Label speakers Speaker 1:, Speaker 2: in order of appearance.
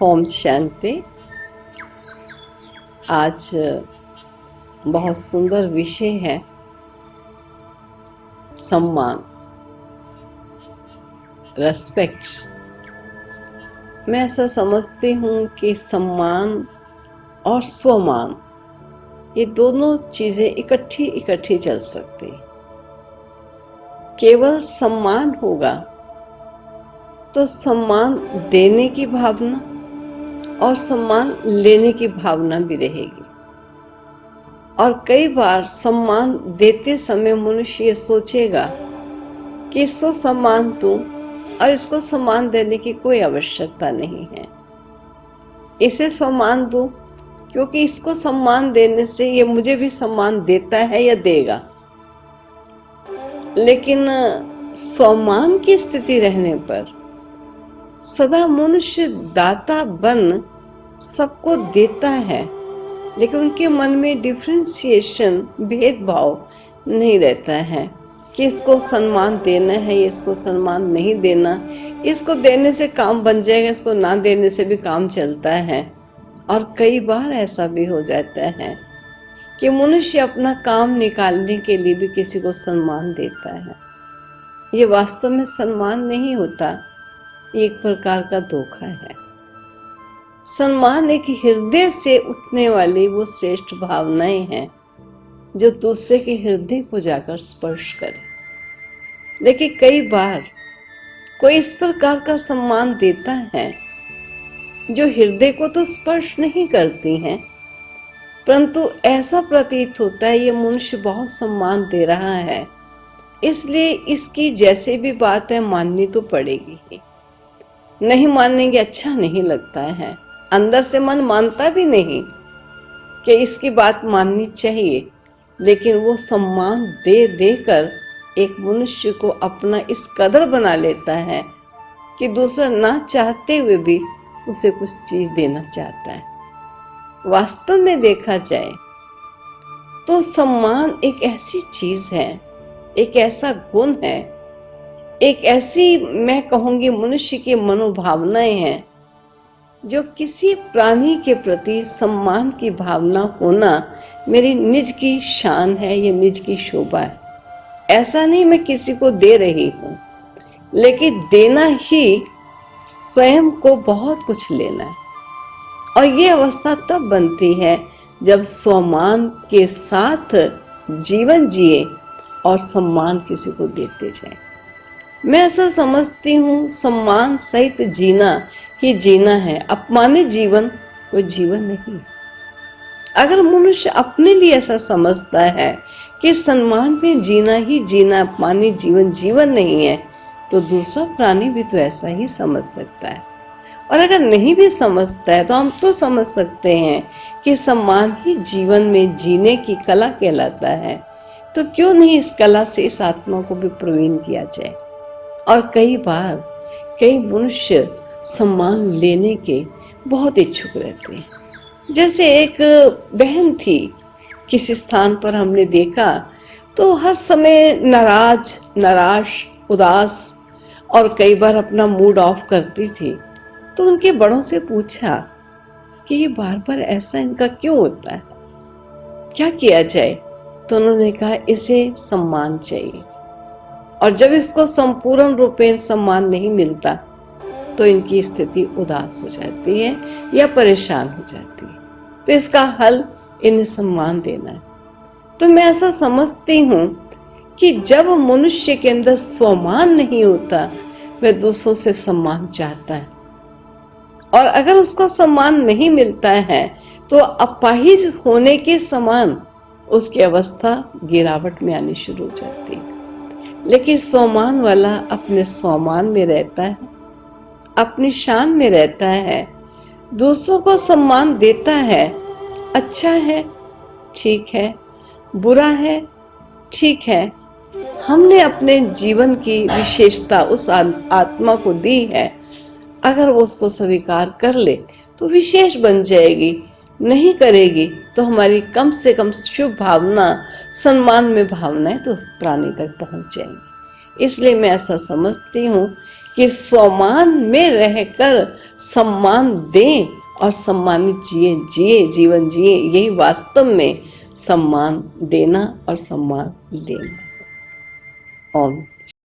Speaker 1: ओम शांति। आज बहुत सुंदर विषय है सम्मान, रेस्पेक्ट। मैं ऐसा समझती हूँ कि सम्मान और स्वमान ये दोनों चीजें इकट्ठी चल सकती। केवल सम्मान होगा तो सम्मान देने की भावना और सम्मान लेने की भावना भी रहेगी। और कई बार सम्मान देते समय मनुष्य ये सोचेगा कि इसको सम्मान दूं और इसको सम्मान देने की कोई आवश्यकता नहीं है, इसे सम्मान दूं क्योंकि इसको सम्मान देने से ये मुझे भी सम्मान देता है या देगा। लेकिन सम्मान की स्थिति रहने पर सदा मनुष्य दाता बन सबको देता है, लेकिन उनके मन में डिफरेंशिएशन, भेदभाव नहीं रहता है कि इसको सम्मान देना है, इसको सम्मान नहीं देना, इसको देने से काम बन जाएगा, इसको ना देने से भी काम चलता है। और कई बार ऐसा भी हो जाता है कि मनुष्य अपना काम निकालने के लिए भी किसी को सम्मान देता है। ये वास्तव में सम्मान नहीं होता, एक प्रकार का धोखा है। सम्मान एक हृदय से उठने वाली वो श्रेष्ठ भावनाएं हैं जो दूसरे के हृदय को जाकर स्पर्श करे। लेकिन कई बार कोई इस प्रकार का सम्मान देता है जो हृदय को तो स्पर्श नहीं करती हैं, परंतु ऐसा प्रतीत होता है ये मनुष्य बहुत सम्मान दे रहा है, इसलिए इसकी जैसे भी बात है माननी तो पड़ेगी ही। नहीं मानेंगे अच्छा नहीं लगता है, अंदर से मन मानता भी नहीं कि इसकी बात माननी चाहिए। लेकिन वो सम्मान दे देकर एक मनुष्य को अपना इस कदर बना लेता है कि दूसरा ना चाहते हुए भी उसे कुछ चीज देना चाहता है। वास्तव में देखा जाए तो सम्मान एक ऐसी चीज है, एक ऐसा गुण है, एक ऐसी मैं कहूंगी मनुष्य की मनोभावनाएं हैं जो किसी प्राणी के प्रति सम्मान की भावना होना मेरी निज की शान है, ये निज की शोभा है। ऐसा नहीं मैं किसी को दे रही हूँ, लेकिन देना ही स्वयं को बहुत कुछ लेना है। और ये अवस्था तब बनती है जब सम्मान के साथ जीवन जिए और सम्मान किसी को देते जाए। मैं ऐसा समझती हूँ सम्मान सहित जीना ही जीना है, अपमानित जीवन कोई जीवन नहीं। अगर मनुष्य अपने लिए ऐसा समझता है कि सम्मान में जीना ही जीना, अपमानित जीवन जीवन नहीं है, तो दूसरा प्राणी भी तो ऐसा ही समझ सकता है। और अगर नहीं भी समझता है तो हम तो समझ सकते हैं कि सम्मान ही जीवन में जीने की कला कहलाता है। तो क्यों नहीं इस कला से इस आत्मा को भी प्रवीण किया जाए। और कई बार कई मनुष्य सम्मान लेने के बहुत इच्छुक रहते हैं। जैसे एक बहन थी, किसी स्थान पर हमने देखा तो हर समय नाराज, उदास और कई बार अपना मूड ऑफ करती थी। तो उनके बड़ों से पूछा कि ये बार बार ऐसा इनका क्यों होता है, क्या किया जाए। तो उन्होंने कहा इसे सम्मान चाहिए, और जब इसको संपूर्ण रूपेण सम्मान नहीं मिलता तो इनकी स्थिति उदास हो जाती है या परेशान हो जाती है। तो इसका हल इन्हें सम्मान देना है। तो मैं ऐसा समझती हूँ कि जब मनुष्य के अंदर स्वमान नहीं होता, वह दूसरों से सम्मान चाहता है, और अगर उसको सम्मान नहीं मिलता है तो अपाहिज होने के समान उसकी अवस्था गिरावट में आनी शुरू हो जाती है। लेकिन स्वमान वाला अपने स्वमान में रहता है, अपनी शान में रहता है, दूसरों को सम्मान देता है। अच्छा है ठीक है, बुरा है ठीक है, हमने अपने जीवन की विशेषता उस आत्मा को दी है, अगर वो उसको स्वीकार कर ले तो विशेष बन जाएगी, नहीं करेगी तो हमारी कम से कम शुभ भावना, सम्मान में भावनाएं तो उस प्राणी तक पहुंच जाएंगी। इसलिए मैं ऐसा समझती हूँ कि स्वमान में रहकर सम्मान दें और सम्मानित जीवन जिए। यही वास्तव में सम्मान देना और सम्मान लेना। ओम